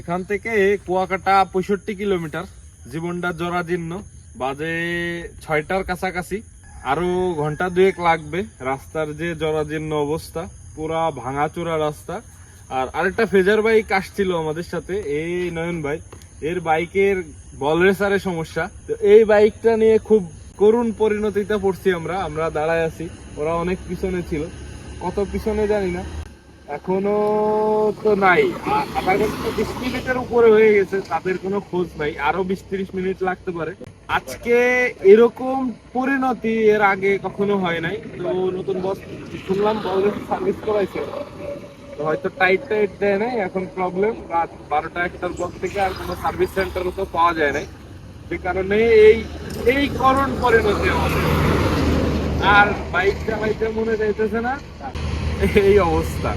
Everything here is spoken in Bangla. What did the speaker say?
এখান থেকে কুয়াকাটা 65 কিলোমিটার। জীবনটা জরাজীর্ণ, বাজে 6টার কাছাকাছি। আরো ঘন্টা দুয়েক লাগবে। রাস্তার যে জরাজীর্ণ অবস্থা, পুরা ভাঙাচোরা রাস্তা। আর আরেকটা ফেজার বাইক আসছিল আমাদের সাথে, এই নয়ন ভাই, এর বাইকের বল রেসারের সমস্যা। তো এই বাইকটা নিয়ে খুব করুণ পরিণতিতে পড়ছি আমরা দাঁড়ায় আছি। ওরা অনেক পিছনে ছিল, কত পিছনে জানি না, এখনো তো নাই। আধা ঘন্টা 20 মিনিটের উপরে হয়ে গেছে, তাদের কোনো খোঁজ নাই। আরো 20-30 মিনিট লাগতে পারে। আজকে এরকম পরিণতি এর আগে কখনো হয় নাই। তো নতুন বস শুনলাম বল সার্ভিস করাইছে, তো হয়তো টাইট দেয় নাই। এখন প্রবলেম, রাত 12টা-1টার পর থেকে আর কোনো সার্ভিস সেন্টারও তো পাওয়া যায় নাই। যে কারণে এই এই করুণ পরিণতি আমাদের। আর বাইক চালাইতে মনে যাইতেছে না, এই অবস্থা।